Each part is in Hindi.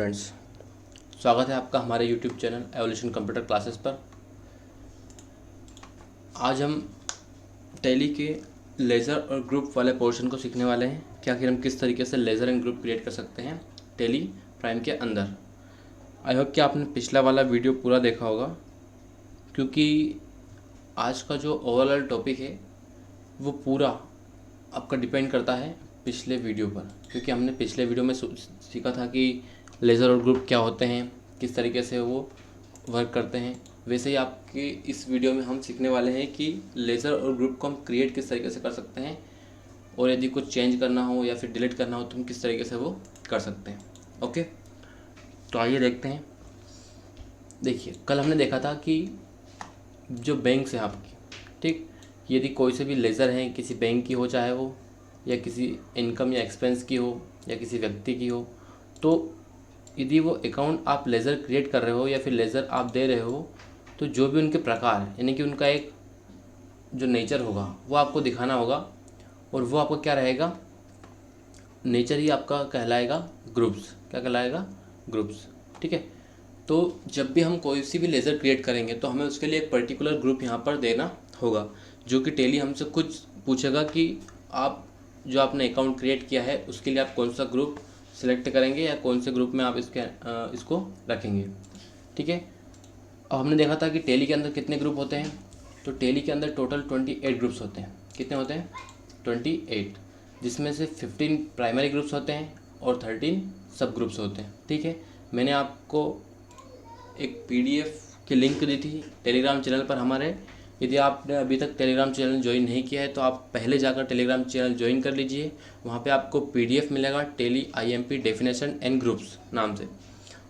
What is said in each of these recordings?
फ्रेंड्स, स्वागत है आपका हमारे YouTube channel evolution computer classes पर। आज हम टैली के लेज़र और ग्रुप वाले पोर्शन को सीखने वाले हैं कि आखिर हम किस तरीके से लेज़र एंड ग्रुप क्रिएट कर सकते हैं टैली प्राइम के अंदर। आई होप कि आपने पिछला वाला वीडियो पूरा देखा होगा, क्योंकि आज का जो ओवरऑल टॉपिक है वो पूरा आपका डिपेंड करता है पिछले वीडियो पर, क्योंकि हमने पिछले वीडियो में सीखा था कि लेज़र और ग्रुप क्या होते हैं, किस तरीके से वो वर्क करते हैं। वैसे ही आपके इस वीडियो में हम सीखने वाले हैं कि लेज़र और ग्रुप को हम क्रिएट किस तरीके से कर सकते हैं, और यदि कुछ चेंज करना हो या फिर डिलीट करना हो तो हम किस तरीके से वो कर सकते हैं। ओके, तो आइए देखते हैं। देखिए, कल हमने देखा था कि जो बैंक है आपकी, ठीक, यदि कोई से भी लेज़र है किसी बैंक की हो, चाहे वो या किसी इनकम या एक्सपेंस की हो या किसी व्यक्ति की हो, तो यदि वो अकाउंट आप लेज़र क्रिएट कर रहे हो या फिर लेज़र आप दे रहे हो, तो जो भी उनके प्रकार यानी कि उनका एक जो नेचर होगा वो आपको दिखाना होगा, और वो आपका क्या रहेगा, नेचर ही आपका कहलाएगा ग्रुप्स। क्या कहलाएगा? ग्रुप्स। ठीक है, तो जब भी हम कोई सी भी लेज़र क्रिएट करेंगे तो हमें उसके लिए एक पर्टिकुलर ग्रुप यहाँ पर देना होगा, जो कि टैली हमसे कुछ पूछेगा कि आप जो आपने अकाउंट क्रिएट किया है उसके लिए आप कौन सा ग्रुप सेलेक्ट करेंगे या कौन से ग्रुप में आप इसको रखेंगे। ठीक है, अब हमने देखा था कि टैली के अंदर कितने ग्रुप होते हैं। तो टैली के अंदर टोटल 28 ग्रुप्स होते हैं। कितने होते हैं? 28, जिसमें से 15 प्राइमरी ग्रुप्स होते हैं और 13 सब ग्रुप्स होते हैं। ठीक है, मैंने आपको एक PDF की लिंक दी थी टेलीग्राम चैनल पर हमारे। यदि आपने अभी तक टेलीग्राम चैनल ज्वाइन नहीं किया है तो आप पहले जाकर टेलीग्राम चैनल ज्वाइन कर लीजिए। वहाँ पे आपको PDF मिलेगा, tally IMP definition and groups नाम से।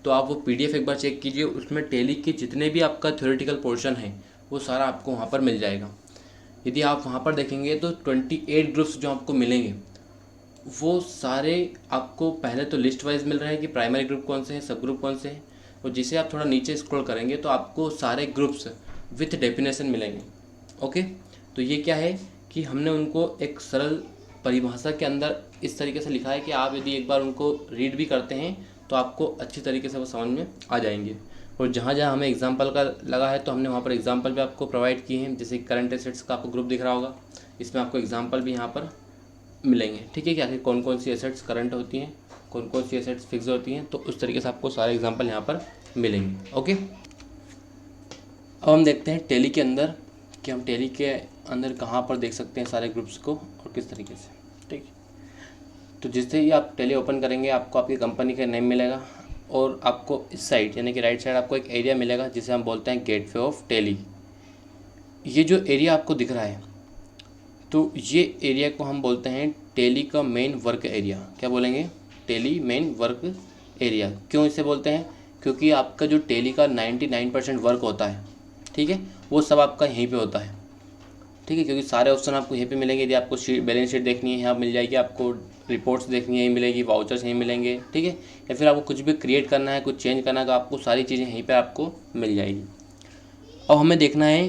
तो आप वो PDF एक बार चेक कीजिए, उसमें टैली के जितने भी आपका थ्योरेटिकल पोर्शन है वो सारा आपको वहाँ पर मिल जाएगा। यदि आप वहाँ पर देखेंगे तो 28 ग्रुप्स जो आपको मिलेंगे वो सारे आपको पहले तो लिस्ट वाइज मिल रहे हैं कि प्राइमरी ग्रुप कौन से हैं, सब ग्रुप कौन से हैं, और जिसे आप थोड़ा नीचे स्क्रॉल करेंगे तो आपको सारे ग्रुप्स विथ डेफिनेशन मिलेंगे। ओके, तो ये क्या है कि हमने उनको एक सरल परिभाषा के अंदर इस तरीके से लिखा है कि आप यदि एक बार उनको रीड भी करते हैं तो आपको अच्छी तरीके से वो समझ में आ जाएंगे। और जहाँ जहाँ हमें एग्जांपल का लगा है तो हमने वहाँ पर एग्जांपल भी आपको प्रोवाइड किए हैं। जैसे करंट एसेट्स का आपको ग्रुप दिख रहा होगा, इसमें आपको एग्जाम्पल भी यहाँ पर मिलेंगे। ठीक है, कि आखिर कौन कौन सी एसेट्स करंट होती हैं, कौन कौन सी एसेट्स फिक्स होती हैं, तो उस तरीके से आपको सारे एग्जांपल यहाँ पर मिलेंगे। ओके, अब हम देखते हैं टैली के अंदर कि हम टैली के अंदर कहाँ पर देख सकते हैं सारे ग्रुप्स को और किस तरीके से। ठीक, तो जिससे ही आप टैली ओपन करेंगे आपको आपकी कंपनी का नेम मिलेगा, और आपको इस साइड यानी कि राइट साइड आपको एक एरिया मिलेगा जिसे हम बोलते हैं गेटवे ऑफ टैली। ये जो एरिया आपको दिख रहा है, तो ये एरिया को हम बोलते हैं टैली का मेन वर्क एरिया। क्या बोलेंगे? Tally main work area. क्यों इसे बोलते हैं? क्योंकि आपका जो टैली का 99% वर्क होता है, ठीक है, वो सब आपका यहीं पे होता है। ठीक है, क्योंकि सारे ऑप्शन आपको यहीं पे मिलेंगे। यदि आपको बैलेंस शीट देखनी है यहाँ मिल जाएगी, आपको रिपोर्ट्स देखनी है यहीं मिलेगी, वाउचर्स यहीं मिलेंगे। ठीक है, या फिर आपको कुछ भी क्रिएट करना है, कुछ चेंज करना है, तो आपको सारी चीज़ें यहीं पर आपको मिल जाएगी। अब हमें देखना है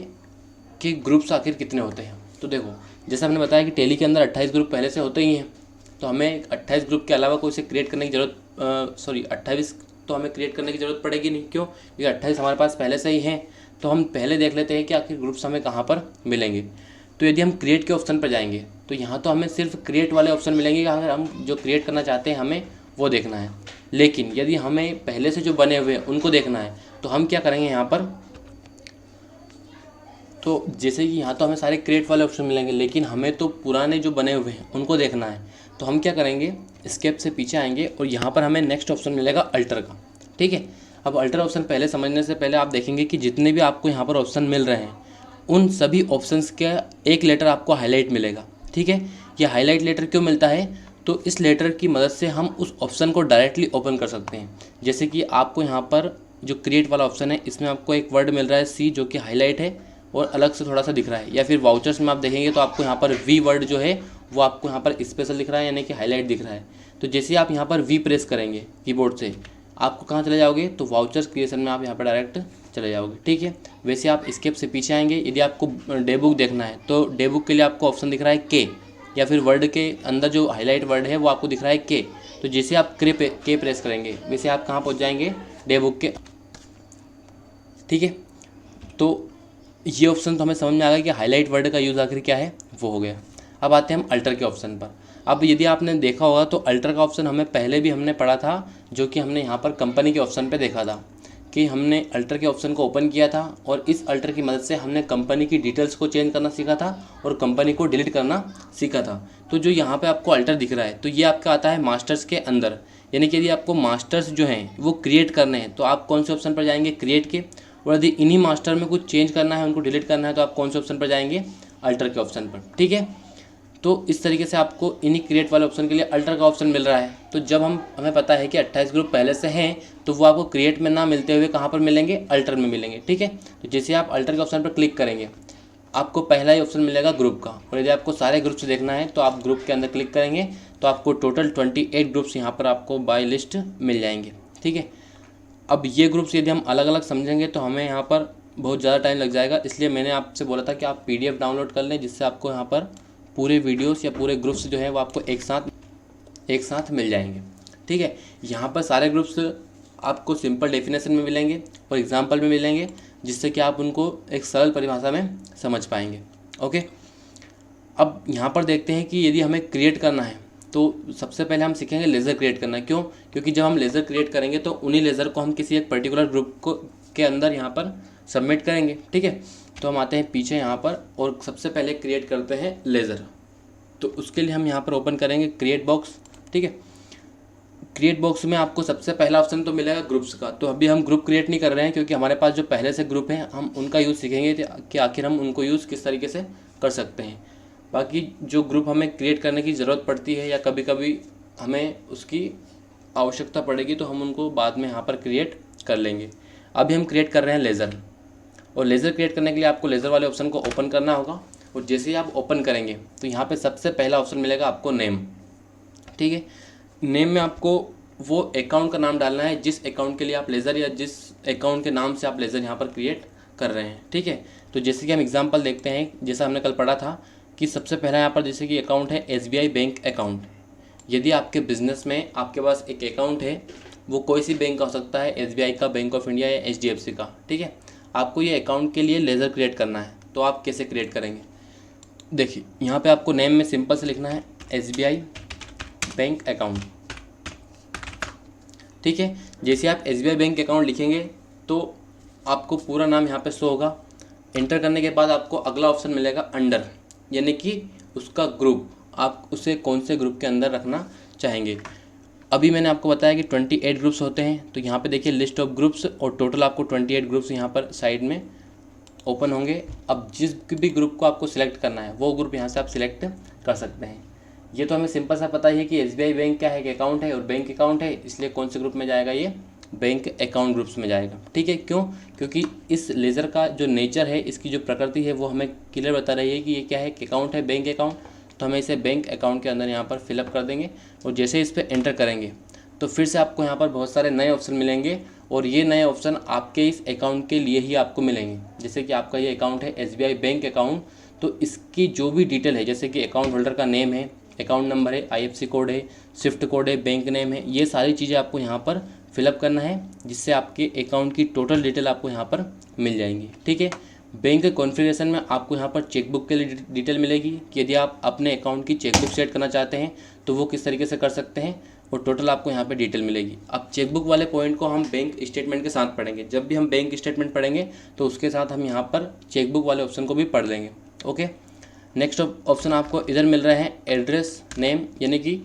कि ग्रुप्स आखिर कितने होते हैं। तो देखो, जैसे हमने बताया कि टैली के अंदर 28 ग्रुप पहले से होते ही हैं, तो हमें 28 ग्रुप के अलावा कोई से क्रिएट करने की ज़रूरत 28 तो हमें क्रिएट करने की ज़रूरत पड़ेगी नहीं। क्यों? क्योंकि 28 हमारे पास पहले से ही हैं। तो हम पहले देख लेते हैं कि आखिर ग्रुप्स हमें कहाँ पर मिलेंगे। तो यदि हम क्रिएट के ऑप्शन पर जाएंगे तो यहाँ तो हमें सिर्फ क्रिएट वाले ऑप्शन मिलेंगे कि अगर हम जो क्रिएट करना चाहते हैं हमें वो देखना है। लेकिन यदि हमें पहले से जो बने हुए हैं उनको देखना है तो हम क्या करेंगे यहाँ पर, तो जैसे कि यहाँ तो हमें सारे क्रिएट वाले ऑप्शन मिलेंगे, लेकिन हमें तो पुराने जो बने हुए हैं उनको देखना है। तो हम क्या करेंगे, स्केप से पीछे आएंगे और यहाँ पर हमें नेक्स्ट ऑप्शन मिलेगा अल्टर का। ठीक है, अब अल्टर ऑप्शन पहले समझने से पहले आप देखेंगे कि जितने भी आपको यहाँ पर ऑप्शन मिल रहे हैं उन सभी ऑप्शंस का एक लेटर आपको हाईलाइट मिलेगा। ठीक है, ये हाईलाइट लेटर क्यों मिलता है? तो इस लेटर की मदद से हम उस ऑप्शन को डायरेक्टली ओपन कर सकते हैं। जैसे कि आपको यहाँ पर जो क्रिएट वाला ऑप्शन है इसमें आपको एक वर्ड मिल रहा है C, जो कि हाईलाइट है और अलग से थोड़ा सा दिख रहा है। या फिर वाउचर्स में आप देखेंगे तो आपको यहाँ पर V वर्ड जो है वो आपको यहाँ पर स्पेशल दिख रहा है, यानी कि हाईलाइट दिख रहा है। तो जैसे आप यहाँ पर V प्रेस करेंगे कीबोर्ड से, आपको कहाँ चले जाओगे, तो वाउचर्स क्रिएशन में आप यहाँ पर डायरेक्ट चले जाओगे। ठीक है, वैसे आप स्केप से पीछे आएंगे। यदि आपको डे बुक देखना है तो डे बुक के लिए आपको ऑप्शन दिख रहा है K, या फिर वर्ड के अंदर जो हाईलाइट वर्ड है वो आपको दिख रहा है K। तो जैसे आप के प्रेस करेंगे वैसे आप कहाँ पहुँच जाएंगे, डे बुक के। ठीक है, तो ये ऑप्शन तो हमें समझ में आ गया कि हाईलाइट वर्ड का यूज़ आखिर क्या है, वो हो गया। अब आते हैं हम अल्टर के ऑप्शन पर। अब यदि आपने देखा होगा तो अल्टर का ऑप्शन हमें पहले भी हमने पढ़ा था, जो कि हमने यहाँ पर कंपनी के ऑप्शन पे देखा था कि हमने अल्टर के ऑप्शन को ओपन किया था और इस अल्टर की मदद से हमने कंपनी की डिटेल्स को चेंज करना सीखा था और कंपनी को डिलीट करना सीखा था। तो जो यहाँ पे आपको अल्टर दिख रहा है तो ये आपका आता है मास्टर्स के अंदर, यानी कि यदि आपको मास्टर्स जो हैं वो क्रिएट करने हैं तो आप कौन से ऑप्शन पर जाएंगे, क्रिएट के। और यदि इन्हीं मास्टर में कुछ चेंज करना है, उनको डिलीट करना है, तो आप कौन से ऑप्शन पर जाएंगे, अल्टर के ऑप्शन पर। ठीक है, तो इस तरीके से आपको इन्हीं क्रिएट वाले ऑप्शन के लिए अल्टर का ऑप्शन मिल रहा है। तो जब हमें पता है कि 28 ग्रुप पहले से हैं तो वो आपको क्रिएट में ना मिलते हुए कहाँ पर मिलेंगे, अल्टर में मिलेंगे। ठीक है, तो जैसे आप अल्टर के ऑप्शन पर क्लिक करेंगे आपको पहला ही ऑप्शन मिलेगा ग्रुप का, और यदि आपको सारे ग्रुप्स देखना है तो आप ग्रुप के अंदर क्लिक करेंगे तो आपको टोटल 28 ग्रुप्स यहाँ पर आपको बाय लिस्ट मिल जाएंगे। ठीक है, अब ये ग्रुप्स यदि हम अलग अलग समझेंगे तो हमें यहाँ पर बहुत ज़्यादा टाइम लग जाएगा, इसलिए मैंने आपसे बोला था कि आप PDF डाउनलोड कर लें, जिससे आपको यहाँ पर पूरे वीडियोस या पूरे ग्रुप्स जो है वो आपको एक साथ मिल जाएंगे। ठीक है, यहाँ पर सारे ग्रुप्स आपको सिंपल डेफिनेशन में मिलेंगे और एग्जाम्पल में मिलेंगे, जिससे कि आप उनको एक सरल परिभाषा में समझ पाएंगे। ओके, अब यहाँ पर देखते हैं कि यदि हमें क्रिएट करना है तो सबसे पहले हम सीखेंगे लेज़र क्रिएट करना। क्यों? क्योंकि जब हम लेज़र क्रिएट करेंगे तो उन्हीं लेज़र को हम किसी एक पर्टिकुलर ग्रुप के अंदर यहाँ पर सबमिट करेंगे। ठीक है, तो हम आते हैं पीछे यहाँ पर और सबसे पहले क्रिएट करते हैं लेज़र। तो उसके लिए हम यहाँ पर ओपन करेंगे क्रिएट बॉक्स। ठीक है, क्रिएट बॉक्स में आपको सबसे पहला ऑप्शन तो मिलेगा ग्रुप्स का। तो अभी हम ग्रुप क्रिएट नहीं कर रहे हैं क्योंकि हमारे पास जो पहले से ग्रुप हैं हम उनका यूज़ सीखेंगे कि आखिर हम उनको यूज़ किस तरीके से कर सकते हैं। बाकी जो ग्रुप हमें क्रिएट करने की ज़रूरत पड़ती है या कभी कभी हमें उसकी आवश्यकता पड़ेगी तो हम उनको बाद में यहाँ पर क्रिएट कर लेंगे। अभी हम क्रिएट कर रहे हैं लेज़र, और लेज़र क्रिएट करने के लिए आपको लेज़र वाले ऑप्शन को ओपन करना होगा। और जैसे ही आप ओपन करेंगे तो यहाँ पे सबसे पहला ऑप्शन मिलेगा आपको नेम। ठीक है, नेम में आपको वो अकाउंट का नाम डालना है जिस अकाउंट के लिए आप लेज़र या जिस अकाउंट के नाम से आप लेज़र यहाँ पर क्रिएट कर रहे हैं। ठीक है, तो जैसे कि हम एग्जांपल देखते हैं, जैसा हमने कल पढ़ा था कि सबसे पहला यहाँ पर जैसे कि अकाउंट है SBI बैंक अकाउंट। यदि आपके बिज़नेस में आपके पास एक अकाउंट है, वो कोई सी बैंक का हो सकता है, SBI का, बैंक ऑफ इंडिया या HDFC का। ठीक है, आपको ये अकाउंट के लिए लेज़र क्रिएट करना है, तो आप कैसे क्रिएट करेंगे, देखिए यहाँ पे आपको नेम में सिंपल से लिखना है SBI बैंक अकाउंट। ठीक है, जैसे आप SBI बैंक अकाउंट लिखेंगे तो आपको पूरा नाम यहाँ पे शो होगा। एंटर करने के बाद आपको अगला ऑप्शन मिलेगा अंडर, यानी कि उसका ग्रुप, आप उसे कौन से ग्रुप के अंदर रखना चाहेंगे। अभी मैंने आपको बताया कि 28 ग्रुप्स होते हैं, तो यहाँ पे देखिए लिस्ट ऑफ ग्रुप्स, और टोटल आपको 28 ग्रुप्स यहाँ पर साइड में ओपन होंगे। अब जिस भी ग्रुप को आपको सिलेक्ट करना है वो ग्रुप यहाँ से आप सिलेक्ट कर सकते हैं। ये तो हमें सिंपल सा पता ही है कि SBI बैंक क्या है, कि अकाउंट है और बैंक अकाउंट है, इसलिए कौन से ग्रुप में जाएगा, ये बैंक अकाउंट ग्रुप्स में जाएगा। ठीक है, क्यों? क्योंकि इस लेज़र का जो नेचर है, इसकी जो प्रकृति है वो हमें क्लियर बता रही है कि ये क्या है, अकाउंट है, बैंक अकाउंट। तो हमें इसे बैंक अकाउंट के अंदर यहाँ पर फिलअप कर देंगे, और जैसे इस पर एंटर करेंगे तो फिर से आपको यहाँ पर बहुत सारे नए ऑप्शन मिलेंगे, और ये नए ऑप्शन आपके इस अकाउंट के लिए ही आपको मिलेंगे। जैसे कि आपका ये अकाउंट है SBI बैंक अकाउंट, तो इसकी जो भी डिटेल है, जैसे कि अकाउंट होल्डर का नेम है, अकाउंट नंबर है, IFSC कोड है, स्विफ्ट कोड है, बैंक नेम है, ये सारी चीज़ें आपको यहाँ पर फिलअप करना है, जिससे आपके अकाउंट की टोटल डिटेल आपको यहाँ पर मिल जाएंगी। ठीक है, बैंक कॉन्फ़िगरेशन में आपको यहाँ पर चेकबुक के लिए डिटेल मिलेगी कि यदि आप अपने अकाउंट की चेकबुक सेट करना चाहते हैं तो वो किस तरीके से कर सकते हैं, और टोटल आपको यहाँ पे डिटेल मिलेगी। अब चेकबुक वाले पॉइंट को हम बैंक स्टेटमेंट के साथ पढ़ेंगे। जब भी हम बैंक स्टेटमेंट पढ़ेंगे तो उसके साथ हम यहाँ पर चेकबुक वाले ऑप्शन को भी पढ़ लेंगे। ओके, नेक्स्ट ऑप्शन आपको इधर मिल रहा है एड्रेस नेम, यानी कि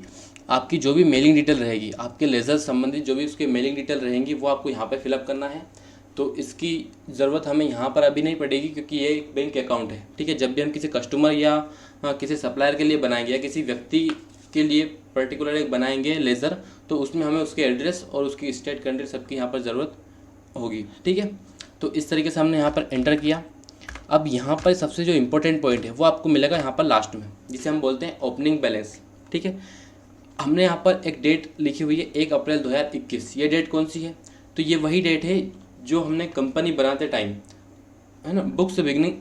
आपकी जो भी मेलिंग डिटेल रहेगी, आपके लेज़र संबंधित जो भी उसकी मेलिंग डिटेल रहेंगी वो आपको यहाँ पर फिलअप करना है। तो इसकी ज़रूरत हमें यहाँ पर अभी नहीं पड़ेगी क्योंकि ये एक बैंक अकाउंट है। ठीक है, जब भी हम किसी कस्टमर या किसी सप्लायर के लिए बनाएंगे या किसी व्यक्ति के लिए पर्टिकुलर एक बनाएंगे लेज़र, तो उसमें हमें उसके एड्रेस और उसकी स्टेट कंट्री सबकी यहाँ पर ज़रूरत होगी। ठीक है, तो इस तरीके से हमने यहाँ पर एंटर किया। अब यहाँ पर सबसे जो इम्पोर्टेंट पॉइंट है वो आपको मिलेगा यहाँ पर लास्ट में, जिसे हम बोलते हैं ओपनिंग बैलेंस। ठीक है, हमने यहाँ पर एक डेट लिखी हुई है 1 अप्रैल 2021। ये डेट कौन सी है? तो ये वही डेट है जो हमने कंपनी बनाते टाइम, है ना, बुक्स बिगनिंग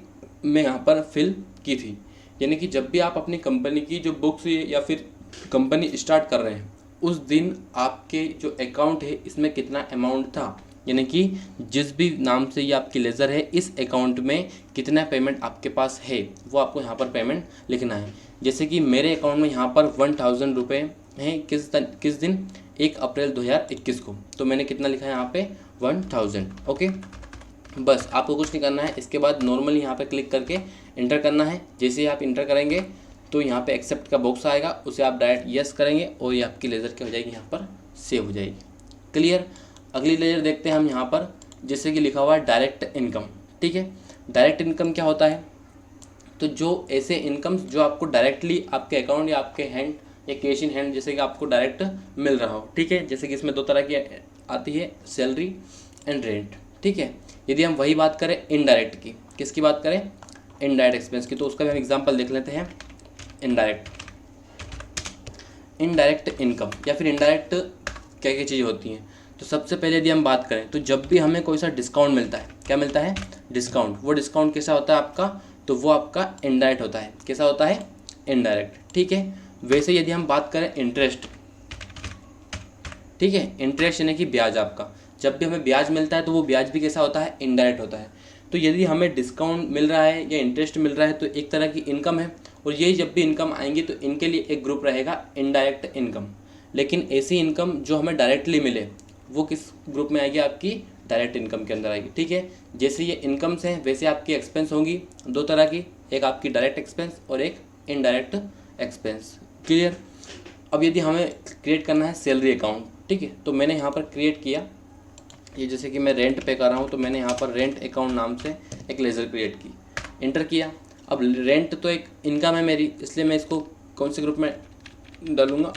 में यहाँ पर फिल की थी। यानी कि जब भी आप अपनी कंपनी की जो बुक्स या फिर कंपनी स्टार्ट कर रहे हैं उस दिन आपके जो अकाउंट है इसमें कितना अमाउंट था, यानी कि जिस भी नाम से ये आपकी लेज़र है इस अकाउंट में कितना पेमेंट आपके पास है वो आपको यहाँ पर पेमेंट लिखना है। जैसे कि मेरे अकाउंट में यहाँ पर 1000 रुपये हैं किस दिन 1 अप्रैल 2021 को, तो मैंने कितना लिखा है यहाँ पे 1000। ओके, बस आपको कुछ नहीं करना है। इसके बाद नॉर्मली यहाँ पे क्लिक करके इंटर करना है। जैसे ही आप इंटर करेंगे तो यहाँ पे एक्सेप्ट का बॉक्स आएगा, उसे आप डायरेक्ट यस करेंगे और ये आपकी लेज़र क्या हो जाएगी, यहाँ पर सेव हो जाएगी। क्लियर। अगली लेज़र देखते हैं हम यहाँ पर, जैसे कि लिखा हुआ है डायरेक्ट इनकम। ठीक है, डायरेक्ट इनकम क्या होता है, तो जो ऐसे इनकम्स जो आपको डायरेक्टली आपके अकाउंट या आपके हैंड या कैश इन हैंड जैसे कि आपको डायरेक्ट मिल रहा हो। ठीक है, जैसे कि इसमें 2 तरह की आती है, सैलरी एंड रेंट। ठीक है, यदि हम वही बात करें इनडायरेक्ट की, किसकी बात करें, इनडायरेक्ट एक्सपेंस की, तो उसका भी हम एग्जांपल देख लेते हैं। इनडायरेक्ट इनकम या फिर इनडायरेक्ट क्या क्या चीज़ें होती हैं। तो सबसे पहले यदि हम बात करें तो जब भी हमें कोई सा डिस्काउंट मिलता है, क्या मिलता है, डिस्काउंट, वो डिस्काउंट कैसा होता है आपका, तो वो आपका इनडायरेक्ट होता है। कैसा होता है, इनडायरेक्ट। ठीक है, वैसे यदि हम बात करें इंटरेस्ट, ठीक है, इंटरेस्ट यानी कि ब्याज, आपका जब भी हमें ब्याज मिलता है तो वो ब्याज भी कैसा होता है, इनडायरेक्ट होता है। तो यदि हमें डिस्काउंट मिल रहा है या इंटरेस्ट मिल रहा है तो एक तरह की इनकम है, और ये जब भी इनकम आएंगी तो इनके लिए एक ग्रुप रहेगा इनडायरेक्ट इनकम। लेकिन ऐसी इनकम जो हमें डायरेक्टली मिले वो किस ग्रुप में आएगी, आपकी डायरेक्ट इनकम के अंदर आएगी। ठीक है, जैसे ये इनकम्स हैं वैसे आपकी एक्सपेंस होंगी 2 तरह की, एक आपकी डायरेक्ट एक्सपेंस और एक इनडायरेक्ट एक्सपेंस। क्लियर। अब यदि हमें क्रिएट करना है सैलरी अकाउंट, ठीक है, तो मैंने यहाँ पर क्रिएट किया, ये जैसे कि मैं रेंट पे कर रहा हूँ तो मैंने यहाँ पर रेंट अकाउंट नाम से एक लेज़र क्रिएट की, इंटर किया। अब रेंट तो एक इनकम है मेरी, इसलिए मैं इसको कौन से ग्रुप में डालूँगा,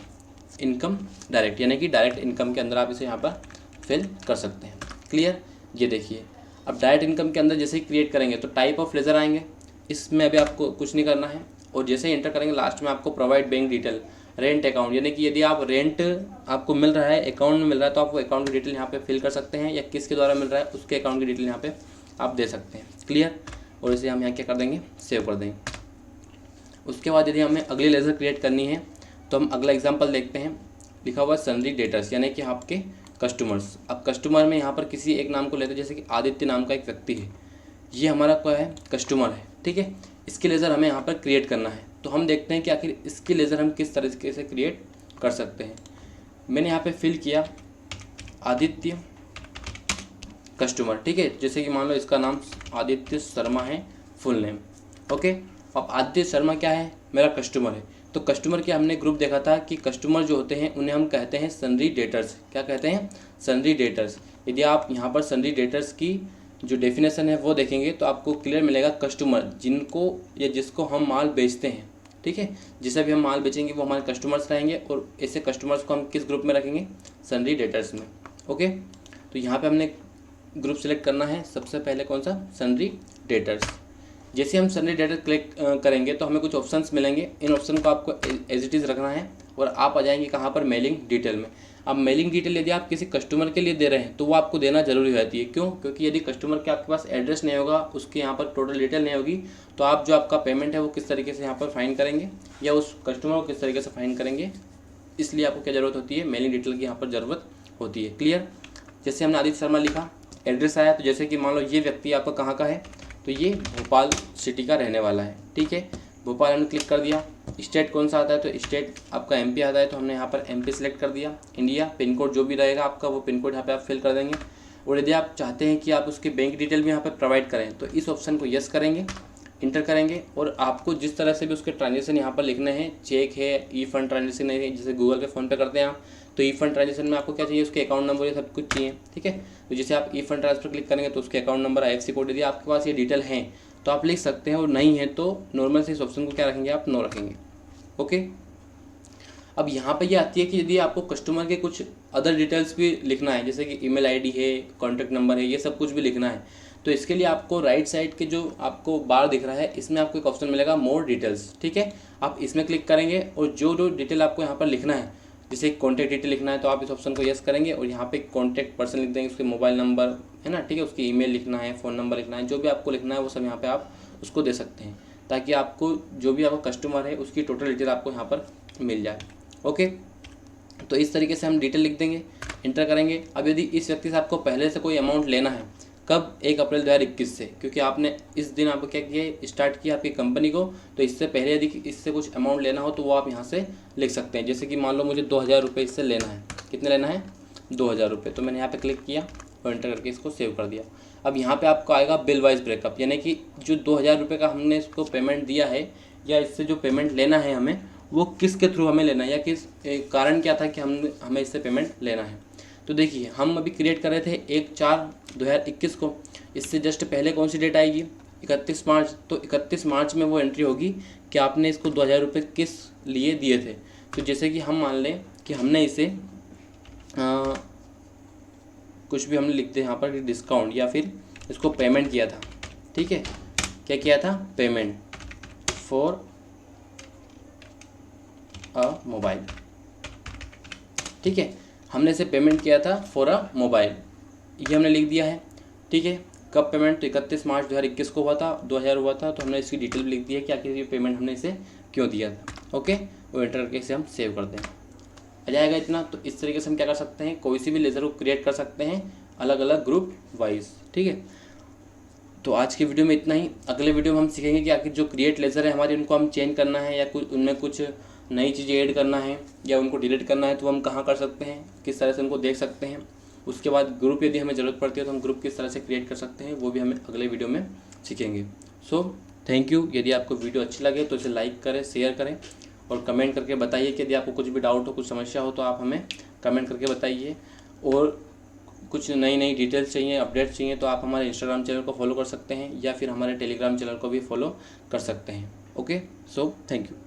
इनकम डायरेक्ट, यानी कि डायरेक्ट इनकम के अंदर आप इसे यहाँ पर फिल कर सकते हैं। क्लियर। ये देखिए, अब डायरेक्ट इनकम के अंदर जैसे ही क्रिएट करेंगे तो टाइप ऑफ लेज़र आएंगे, इसमें अभी आपको कुछ नहीं करना है, और जैसे ही इंटर करेंगे लास्ट में आपको provide bank detail, rent account, यानी कि यदि आप रेंट आपको मिल रहा है, अकाउंट में मिल रहा है, तो आप वो अकाउंट की डिटेल यहाँ पे फिल कर सकते हैं, या किसके द्वारा मिल रहा है उसके अकाउंट की डिटेल यहाँ पे आप दे सकते हैं। क्लियर। और इसे हम यहाँ क्या कर देंगे, सेव कर देंगे। उसके बाद यदि हमें अगली लेज़र क्रिएट करनी है तो हम अगला एग्जाम्पल देखते हैं। लिखा हुआ सन्ड्री डेटर्स, यानी कि आपके कस्टमर्स। अब कस्टमर में यहाँ पर किसी एक नाम को लेते हैं, जैसे कि आदित्य नाम का एक व्यक्ति है, ये हमारा क्या है, कस्टमर है। ठीक है, इसकी लेज़र हमें यहाँ पर क्रिएट करना है, तो हम देखते हैं कि आखिर इसकी लेज़र हम किस तरीके से क्रिएट कर सकते हैं। मैंने यहाँ पे फिल किया आदित्य कस्टमर। ठीक है, जैसे कि मान लो इसका नाम आदित्य शर्मा है, फुल नेम। ओके, अब आदित्य शर्मा क्या है, मेरा कस्टमर है। तो कस्टमर के हमने ग्रुप देखा था कि कस्टमर जो होते हैं उन्हें हम कहते हैं सन्ड्री डेटर्स। क्या कहते हैं, सन्ड्री डेटर्स। यदि आप यहाँ पर सन्ड्री डेटर्स की जो डेफिनेशन है वो देखेंगे तो आपको क्लियर मिलेगा, कस्टमर जिनको या जिसको हम माल बेचते हैं। ठीक है, जिसे भी हम माल बेचेंगे वो हमारे कस्टमर्स रहेंगे, और ऐसे कस्टमर्स को हम किस ग्रुप में रखेंगे, सन्ड्री डेटर्स में। ओके, तो यहाँ पे हमने ग्रुप सेलेक्ट करना है, सबसे पहले कौन सा, सन्ड्री डेटर्स। जैसे हम सन्ड्री डेटर क्लिक करेंगे तो हमें कुछ ऑप्शंस मिलेंगे, इन ऑप्शन को आपको एज इट इज़ रखना है, और आप आ जाएंगे कहाँ पर, मेलिंग डिटेल में। अब मेलिंग डिटेल यदि आप किसी कस्टमर के लिए दे रहे हैं तो वो आपको देना जरूरी रहती है। क्यों, क्योंकि यदि कस्टमर के आपके पास एड्रेस नहीं होगा, उसके यहाँ पर टोटल डिटेल नहीं होगी, तो आप जो आपका पेमेंट है वो किस तरीके से यहाँ पर फाइंड करेंगे, या उस कस्टमर को किस तरीके से फाइंड करेंगे, इसलिए आपको क्या ज़रूरत होती है, मेलिंग डिटेल की यहाँ पर ज़रूरत होती है। क्लियर। जैसे हमने आदित्य शर्मा लिखा, एड्रेस आया, तो जैसे कि मान लो ये व्यक्ति आपका कहाँ का है, तो ये भोपाल सिटी का रहने वाला है। ठीक है, भोपाल हमने क्लिक कर दिया। स्टेट कौन सा आता है, तो स्टेट आपका एमपी आता है, तो हमने यहाँ पर एमपी सेलेक्ट कर दिया। इंडिया, पिन कोड जो भी रहेगा आपका वो पिन कोड यहाँ पे आप फिल कर देंगे। और यदि आप चाहते हैं कि आप उसकी बैंक डिटेल भी यहाँ पर प्रोवाइड करें तो इस ऑप्शन को यस करेंगे, इंटर करेंगे, और आपको जिस तरह से भी उसके ट्रांजेक्शन यहाँ पर लिखने हैं, चेक है, ई फंड ट्रांजेक्शन है, जैसे गूगल पे फ़ोन पे करते हैं आप, तो ई फंड ट्रांजेक्शन में आपको क्या चाहिए, उसके अकाउंट नंबर ये सब कुछ चाहिए। ठीक है, तो जैसे आप ई फंड ट्रांसफर क्लिक करेंगे तो उसके अकाउंट नंबर, IFSC कोड, यदि आपके पास ये डिटेल हैं तो आप लिख सकते हैं, और नहीं है तो नॉर्मल से इस ऑप्शन को क्या रखेंगे, आप नो रखेंगे। ओके, अब यहाँ पे ये आती है कि यदि आपको कस्टमर के कुछ अदर डिटेल्स भी लिखना है, जैसे कि ईमेल आईडी है, कॉन्टैक्ट नंबर है, ये सब कुछ भी लिखना है, तो इसके लिए आपको राइट साइड के जो आपको बार दिख रहा है इसमें आपको एक ऑप्शन मिलेगा मोर डिटेल्स। ठीक है, आप इसमें क्लिक करेंगे और जो जो डिटेल आपको यहाँ पर लिखना है, जैसे कॉन्टैक्ट डिटेल लिखना है तो आप इस ऑप्शन को यस करेंगे, और यहाँ पे कॉन्टैक्ट पर्सन लिख देंगे, उसके मोबाइल नंबर है ना, ठीक है, उसकी ईमेल लिखना है, फ़ोन नंबर लिखना है, जो भी आपको लिखना है वो सब यहाँ पे आप उसको दे सकते हैं, ताकि आपको जो भी आपका कस्टमर है उसकी टोटल डिटेल आपको यहाँ पर मिल जाए। ओके, तो इस तरीके से हम डिटेल लिख देंगे, इंटर करेंगे। अब यदि इस व्यक्ति से आपको पहले से कोई अमाउंट लेना है, कब, 1 अप्रैल 2021 से, क्योंकि आपने इस दिन आपको क्या किया, स्टार्ट किया आपकी कंपनी को, तो इससे पहले यदि इससे कुछ अमाउंट लेना हो तो वो आप यहाँ से लिख सकते हैं। जैसे कि मान लो मुझे 2000 रुपये इससे लेना है, कितने लेना है, 2000 रुपये। तो मैंने यहाँ पे क्लिक किया और एंटर करके इसको सेव कर दिया। अब यहाँ पे आपको आएगा बिल वाइज ब्रेकअप, यानी कि जो 2000 रुपये का हमने इसको पेमेंट दिया है या इससे जो पेमेंट लेना है हमें, वो किसके थ्रू हमें लेना है या किस कारण क्या था कि हमें इससे पेमेंट लेना है। तो देखिए हम अभी क्रिएट कर रहे थे 1/4/2021 को, इससे जस्ट पहले कौन सी डेट आएगी, 31 मार्च। तो 31 मार्च में वो एंट्री होगी कि आपने इसको 2000 रुपये किस लिए दिए थे। तो जैसे कि हम मान लें कि हमने इसे कुछ भी हमने लिखते हैं यहाँ पर डिस्काउंट, या फिर इसको पेमेंट किया था, ठीक है, क्या किया था, पेमेंट फॉर अ मोबाइल, ठीक है, हमने इसे पेमेंट किया था फॉर अ मोबाइल, ये हमने लिख दिया है, ठीक है। कब पेमेंट, तो 31 मार्च 2021 को हुआ था, 2000 हुआ था, तो हमने इसकी डिटेल भी लिख दी है कि आखिर ये पेमेंट हमने इसे क्यों दिया था। ओके, वो एंटर करके इसे हम सेव कर दें, आ जाएगा इतना। तो इस तरीके से हम क्या कर सकते हैं, कोई सी भी लेज़र को क्रिएट कर सकते हैं अलग अलग ग्रुप वाइज, ठीक है। तो आज की वीडियो में इतना ही। अगले वीडियो में हम सीखेंगे कि आखिर जो क्रिएट लेज़र है हमारे, उनको हम चेंज करना है या कुछ उनमें कुछ नई चीज़ें ऐड करना है या उनको डिलीट करना है, तो हम कहाँ कर सकते हैं, किस तरह से उनको देख सकते हैं। उसके बाद ग्रुप यदि हमें ज़रूरत पड़ती है तो हम ग्रुप किस तरह से क्रिएट कर सकते हैं, वो भी हमें अगले वीडियो में सीखेंगे। So thank you. यदि आपको वीडियो अच्छी लगे तो इसे लाइक करें, शेयर करें और कमेंट करके बताइए कि यदि आपको कुछ भी डाउट हो, कुछ समस्या हो तो आप हमें कमेंट करके बताइए। और कुछ नई डिटेल्स चाहिए, अपडेट्स चाहिए तो आप हमारे इंस्टाग्राम चैनल को फॉलो कर सकते हैं या फिर हमारे टेलीग्राम चैनल को भी फॉलो कर सकते हैं। Okay, so thank you.